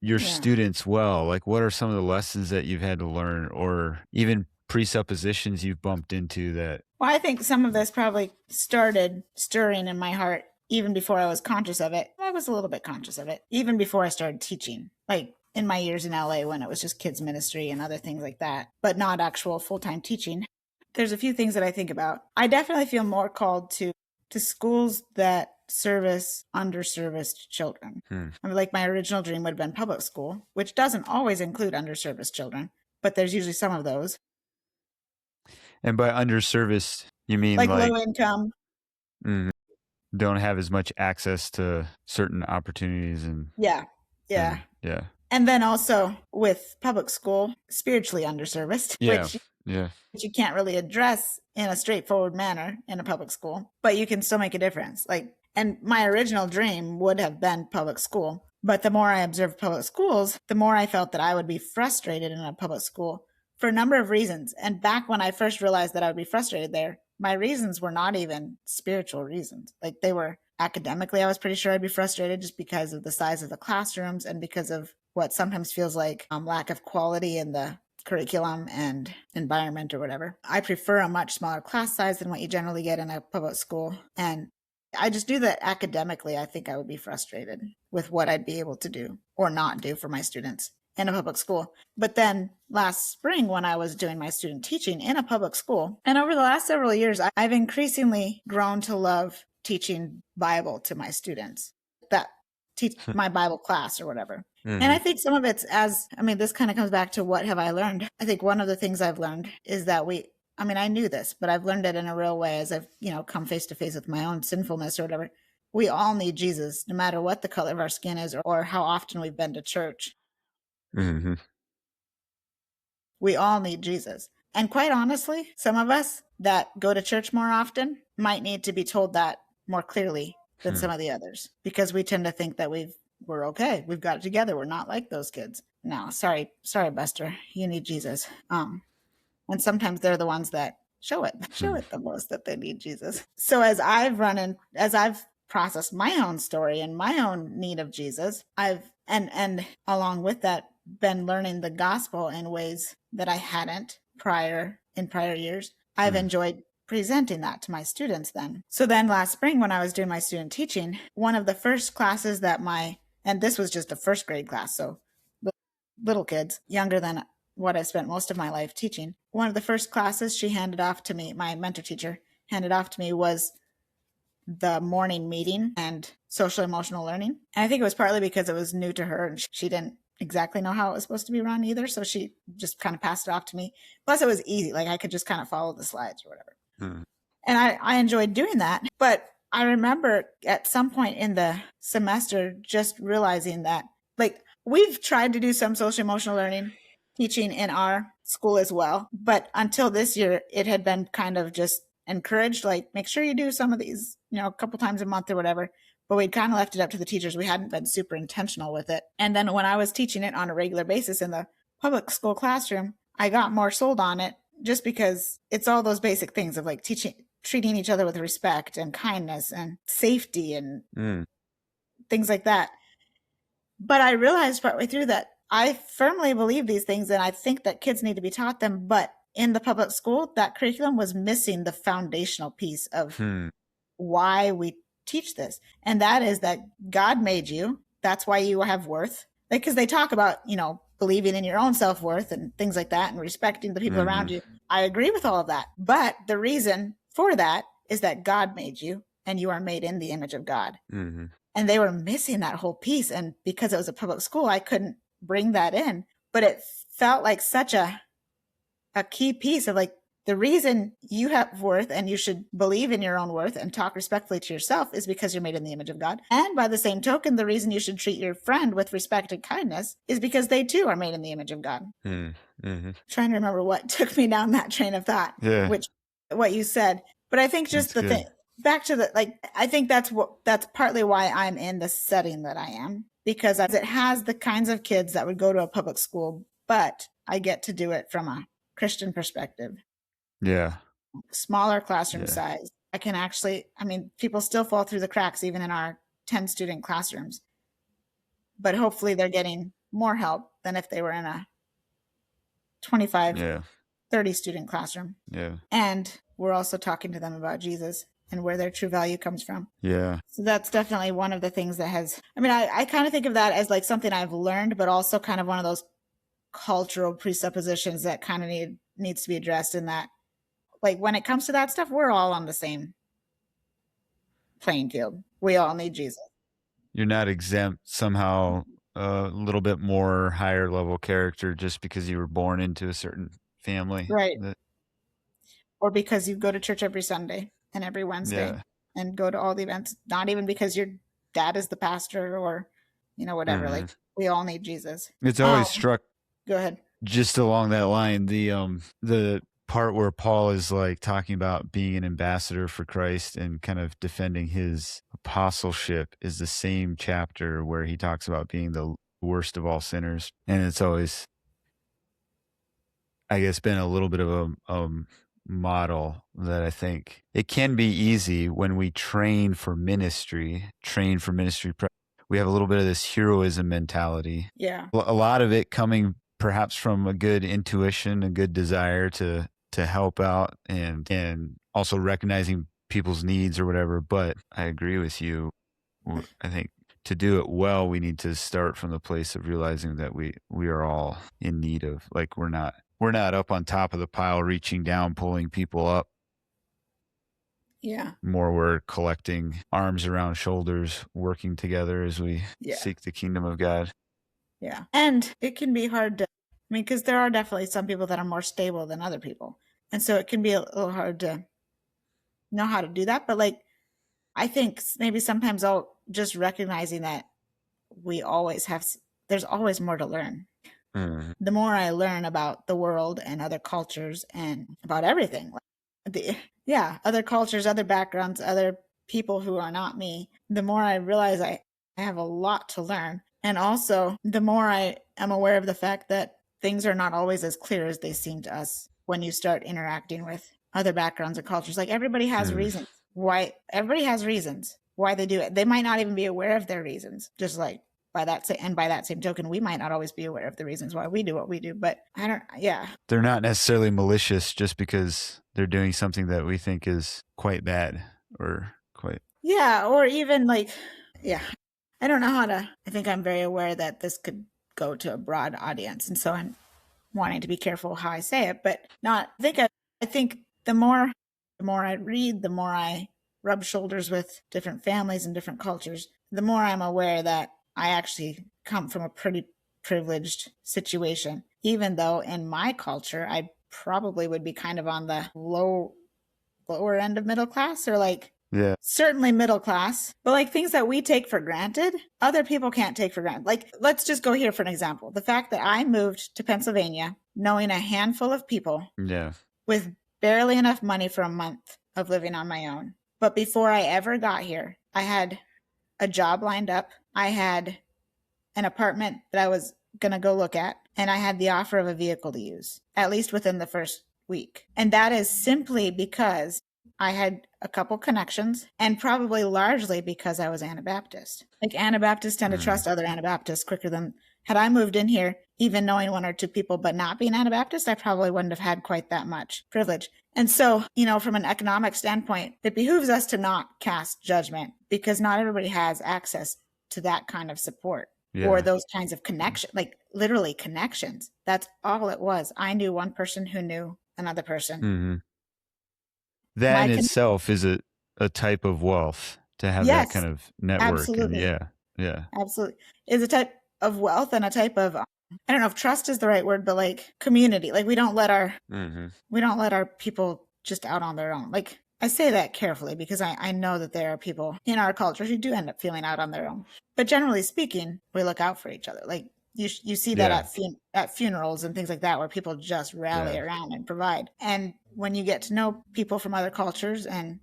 your Yeah. students well? Like, what are some of the lessons that you've had to learn, or even presuppositions you've bumped into that? Well, I think some of this probably started stirring in my heart even before I was conscious of it. I was a little bit conscious of it even before I started teaching, like in my years in LA when it was just kids ministry and other things like that, but not actual full-time teaching. There's a few things that I think about. I definitely feel more called to schools that service underserviced children. I mean, like my original dream would have been public school, which doesn't always include underserviced children, but there's usually some of those. And by underserviced, you mean Like like low income. don't have as much access to certain opportunities and Yeah. Yeah. yeah. And then also with public school, spiritually underserviced, Yeah. which Yeah. you can't really address in a straightforward manner in a public school, but you can still make a difference. Like, and my original dream would have been public school. But the more I observed public schools, the more I felt that I would be frustrated in a public school for a number of reasons. And back when I first realized that I would be frustrated there, my reasons were not even spiritual reasons. Like they were academically, I was pretty sure I'd be frustrated just because of the size of the classrooms and because of what sometimes feels like lack of quality in the curriculum and environment or whatever. I prefer a much smaller class size than what you generally get in a public school. And I just knew that academically, I think I would be frustrated with what I'd be able to do or not do for my students in a public school. But then last spring, when I was doing my student teaching in a public school, and over the last several years, I've increasingly grown to love teaching Bible to my students, that teach my Bible class or whatever. And I think some of it's this kind of comes back to what have I learned? I think one of the things I've learned is that I knew this, but I've learned it in a real way as I've, come face to face with my own sinfulness or whatever. We all need Jesus, no matter what the color of our skin is or how often we've been to church. Mm-hmm. We all need Jesus. And quite honestly, some of us that go to church more often might need to be told that more clearly than some of the others, because we tend to think that we're okay. We've got it together. We're not like those kids. No, sorry, Buster. You need Jesus. And sometimes they're the ones that show it the most that they need Jesus. So as I've processed my own story and my own need of Jesus, I've and along with that been learning the gospel in ways that I hadn't in prior years. I've enjoyed presenting that to my students then. So then last spring when I was doing my student teaching, one of the first classes and this was just a first grade class, so little kids, younger than what I spent most of my life teaching. One of the first classes she handed off to me, my mentor teacher handed off to me, was the morning meeting and social emotional learning. And I think it was partly because it was new to her and she didn't exactly know how it was supposed to be run either. So she just kind of passed it off to me. Plus it was easy. Like I could just kind of follow the slides or whatever. And I enjoyed doing that. But I remember at some point in the semester just realizing that, like, we've tried to do some social emotional learning teaching in our school as well. But until this year, it had been kind of just encouraged, like, make sure you do some of these, a couple times a month or whatever. But we'd kind of left it up to the teachers. We hadn't been super intentional with it. And then when I was teaching it on a regular basis in the public school classroom, I got more sold on it just because it's all those basic things of like treating each other with respect and kindness and safety and things like that. But I realized partway through that I firmly believe these things and I think that kids need to be taught them. But in the public school, that curriculum was missing the foundational piece of why we teach this. And that is that God made you. That's why you have worth. Like, because they talk about, believing in your own self-worth and things like that and respecting the people around you. I agree with all of that. But the reason for that is that God made you and you are made in the image of God. And they were missing that whole piece. And because it was a public school, I couldn't bring that in. But it felt like such a key piece of like, the reason you have worth and you should believe in your own worth and talk respectfully to yourself is because you're made in the image of God. And by the same token, the reason you should treat your friend with respect and kindness is because they too are made in the image of God. Trying to remember what took me down that train of thought, what you said. But I think just the thing, back to I think that's partly why I'm in the setting that I am, because it has the kinds of kids that would go to a public school, but I get to do it from a Christian perspective. Yeah. Smaller classroom size. I can actually, people still fall through the cracks even in our 10 student classrooms. But hopefully they're getting more help than if they were in a 25, Yeah. 30 student classroom. Yeah. And we're also talking to them about Jesus and where their true value comes from. Yeah. So that's definitely one of the things that has, I mean, I kind of think of that as like something I've learned, but also kind of one of those cultural presuppositions that kind of needs to be addressed, in that, like, when it comes to that stuff, we're all on the same playing field. We all need Jesus. You're not exempt somehow, a little bit more higher level character just because you were born into a certain family. Right. Or because you go to church every Sunday and every Wednesday and go to all the events, not even because your dad is the pastor or, you know, whatever. Like, we all need Jesus. It's always struck. Go ahead. Just along that line, the part where Paul is like talking about being an ambassador for Christ and kind of defending his apostleship is the same chapter where he talks about being the worst of all sinners. And it's always, I guess, been a little bit of a model that I think it can be easy when we train for ministry. We have a little bit of this heroism mentality. Yeah. A lot of it coming perhaps from a good intuition, a good desire to help out, and also recognizing people's needs or whatever. But I agree with you. I think to do it well, we need to start from the place of realizing that we are all in need of, like, we're not up on top of the pile, reaching down, pulling people up. Yeah. More we're collecting arms around shoulders, working together as we seek the kingdom of God. Yeah. And it can be hard to, I mean, because there are definitely some people that are more stable than other people. And so it can be a little hard to know how to do that. But like, I think maybe sometimes just recognizing that there's always more to learn. The more I learn about the world and other cultures and about everything, other cultures, other backgrounds, other people who are not me, the more I realize I have a lot to learn. And also, the more I am aware of the fact that things are not always as clear as they seem to us when you start interacting with other backgrounds and cultures. Like, everybody has reasons why they do it. They might not even be aware of their reasons, just like by that same token, we might not always be aware of the reasons why we do what we do, but they're not necessarily malicious just because they're doing something that we think is quite bad or quite. Yeah. Or even like, I don't know how to, I think I'm very aware that this could go to a broad audience. And so I'm wanting to be careful how I say it, but I think the more I read, the more I rub shoulders with different families and different cultures, the more I'm aware that I actually come from a pretty privileged situation, even though in my culture, I probably would be kind of on the lower end of middle class, or like, certainly middle class, but like things that we take for granted, other people can't take for granted. Like, let's just go here for an example. The fact that I moved to Pennsylvania, knowing a handful of people with barely enough money for a month of living on my own. But before I ever got here, I had a job lined up. I had an apartment that I was going to go look at, and I had the offer of a vehicle to use, at least within the first week. And that is simply because I had a couple connections, and probably largely because I was Anabaptist. Like, Anabaptists tend to trust other Anabaptists quicker than, had I moved in here, even knowing one or two people, but not being Anabaptist, I probably wouldn't have had quite that much privilege. And so, from an economic standpoint, it behooves us to not cast judgment, because not everybody has access to that kind of support or those kinds of connections, like literally connections. That's all it was. I knew one person who knew another person. That in itself is a type of wealth, to have that kind of network. Absolutely. And absolutely. Is a type of wealth and a type of, I don't know if trust is the right word, but like community. Like, we don't let our people just out on their own. Like, I say that carefully because I know that there are people in our culture who do end up feeling out on their own. But generally speaking, we look out for each other. Like, you see that at funerals and things like that, where people just rally around and provide. And when you get to know people from other cultures, and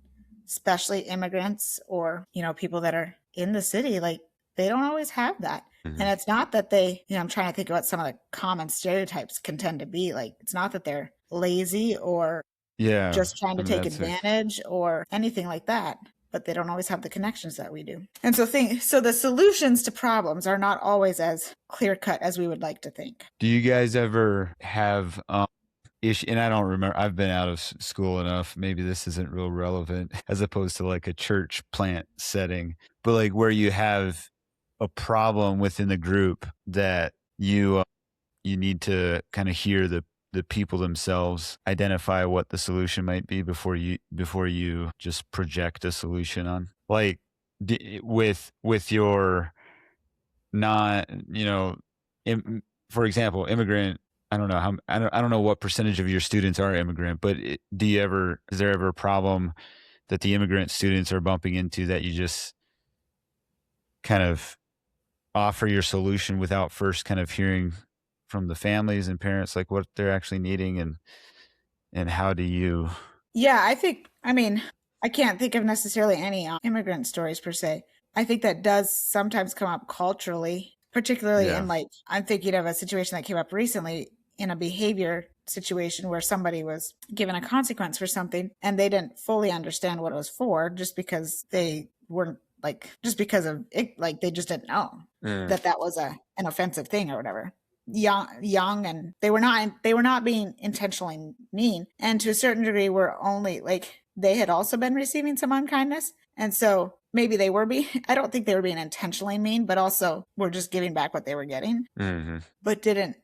especially immigrants or, people that are in the city, like, they don't always have that. And it's not that they, I'm trying to think of what some of the common stereotypes can tend to be. Like, it's not that they're lazy or just trying to take advantage or anything like that. but they don't always have the connections that we do. And so the solutions to problems are not always as clear cut as we would like to think. Do you guys ever have issue? And I don't remember, I've been out of school enough, maybe this isn't real relevant as opposed to like a church plant setting, but like where you have a problem within the group that you need to kind of hear the people themselves identify what the solution might be before you just project a solution on, like with your not, for example, immigrant. I don't know I don't know what percentage of your students are immigrant, but is there ever a problem that the immigrant students are bumping into that you just kind of offer your solution without first kind of hearing from the families and parents, like what they're actually needing and how do you? Yeah, I can't think of necessarily any immigrant stories per se. I think that does sometimes come up culturally, particularly in like, I'm thinking of a situation that came up recently in a behavior situation where somebody was given a consequence for something and they didn't fully understand what it was for, just because they weren't just because of it, like they just didn't know that was an offensive thing or whatever. Young, and they were not being intentionally mean, and to a certain degree were only like they had also been receiving some unkindness, and so maybe they were I don't think they were being intentionally mean, but also were just giving back what they were getting, but didn't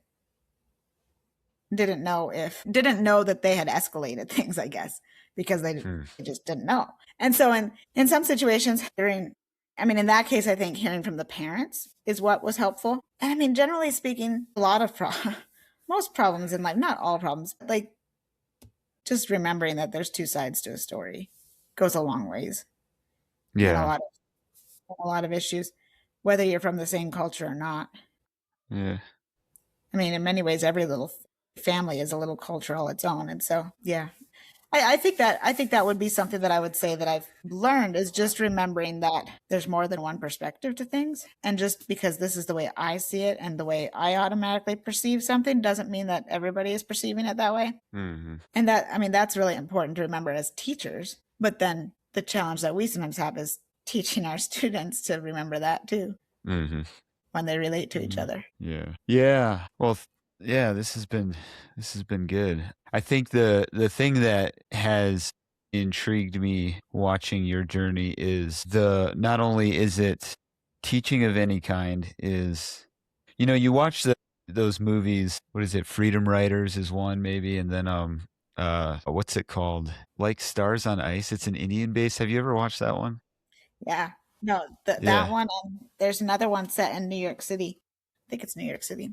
know that they had escalated things, I guess, because they just didn't know. And so in some situations, in that case, I think hearing from the parents is what was helpful. And generally speaking, a lot of most problems in life, not all problems, but like just remembering that there's two sides to a story goes a long ways. Yeah. A lot of issues, whether you're from the same culture or not. Yeah. In many ways, every little family is a little culture all its own. And so, yeah. I think that would be something that I would say that I've learned, is just remembering that there's more than one perspective to things. And just because this is the way I see it and the way I automatically perceive something doesn't mean that everybody is perceiving it that way. And that's really important to remember as teachers. But then the challenge that we sometimes have is teaching our students to remember that too, when they relate to each other. Yeah. Yeah. Well, yeah, this has been good. I think the thing that has intrigued me watching your journey is not only is it teaching of any kind, is, you watch those movies, what is it? Freedom Riders is one maybe. And then, what's it called? Like Stars on Ice. It's an Indian base. Have you ever watched that one? Yeah. No, that one. And there's another one set in New York City. I think it's New York City.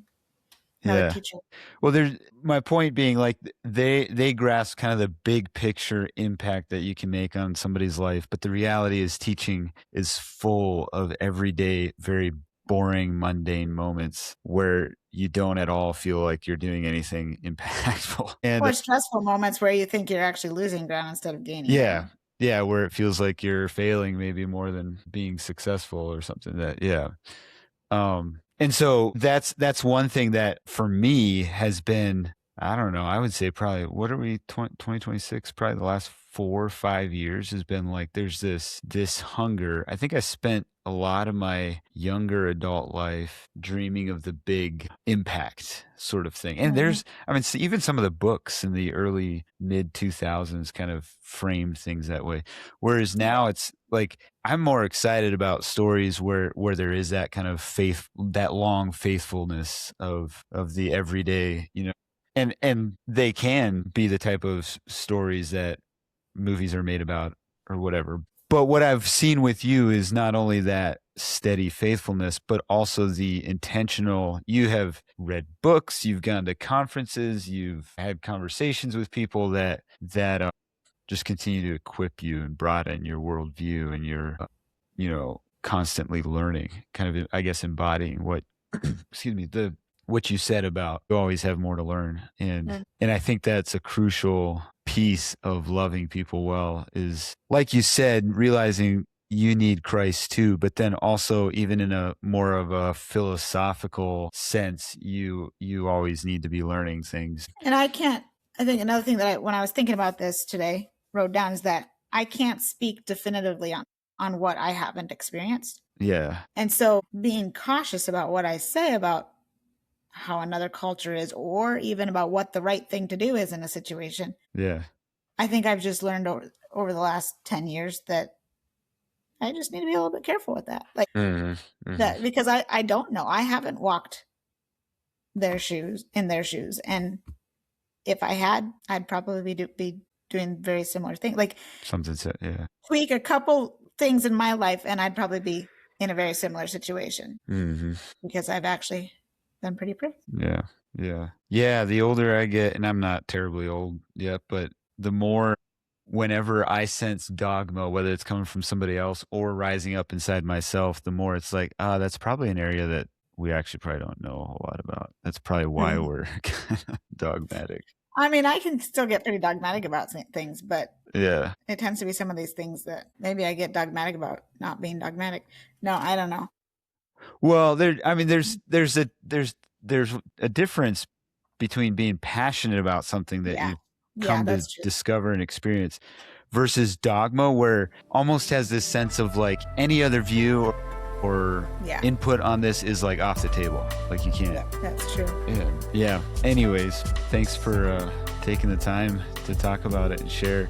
Teacher. Well, my point being, like, they grasp kind of the big picture impact that you can make on somebody's life, but the reality is teaching is full of everyday, very boring, mundane moments where you don't at all feel like you're doing anything impactful. Or stressful moments where you think you're actually losing ground instead of gaining. Yeah. Yeah, where it feels like you're failing maybe more than being successful or something. And so that's one thing that for me has been, I don't know, I would say probably, what are we, 2026, probably the last 4 or 5 years has been like, there's this hunger. I think I spent a lot of my younger adult life dreaming of the big impact sort of thing. And there's, even some of the books in the early mid 2000s kind of framed things that way. Whereas now it's like, I'm more excited about stories where there is that kind of faith, that long faithfulness of the everyday, and they can be the type of stories that movies are made about or whatever. But what I've seen with you is not only that steady faithfulness, but also the intentional, you have read books, you've gone to conferences, you've had conversations with people that just continue to equip you and broaden your worldview, and you're, constantly learning, kind of, I guess, embodying what, what you said about you always have more to learn. And I think that's a crucial piece of loving people well, is, like you said, realizing you need Christ too, but then also, even in a more of a philosophical sense, you always need to be learning things. And I think another thing that when I was thinking about this today, wrote down, is that I can't speak definitively on what I haven't experienced. Yeah. And so being cautious about what I say about how another culture is, or even about what the right thing to do is in a situation. Yeah. I think I've just learned over the last 10 years that I just need to be a little bit careful with that. Like that, because I don't know. I haven't walked in their shoes. And if I had, I'd probably be doing very similar things. Like something said, yeah. Tweak a couple things in my life and I'd probably be in a very similar situation because I've actually been pretty pretty. Yeah. Yeah. Yeah. The older I get, and I'm not terribly old yet, but the more whenever I sense dogma, whether it's coming from somebody else or rising up inside myself, the more it's like, that's probably an area that we actually probably don't know a whole lot about. That's probably why we're kind of dogmatic. I mean, I can still get pretty dogmatic about things, but yeah, it tends to be some of these things that maybe I get dogmatic about not being dogmatic. No, I don't know. Well, there's a difference between being passionate about something that you've come to discover and experience versus dogma, where almost has this sense of like any other view or input on this is like off the table. Like you can't. Yeah, that's true. Yeah. Anyways, thanks for taking the time to talk about it and share.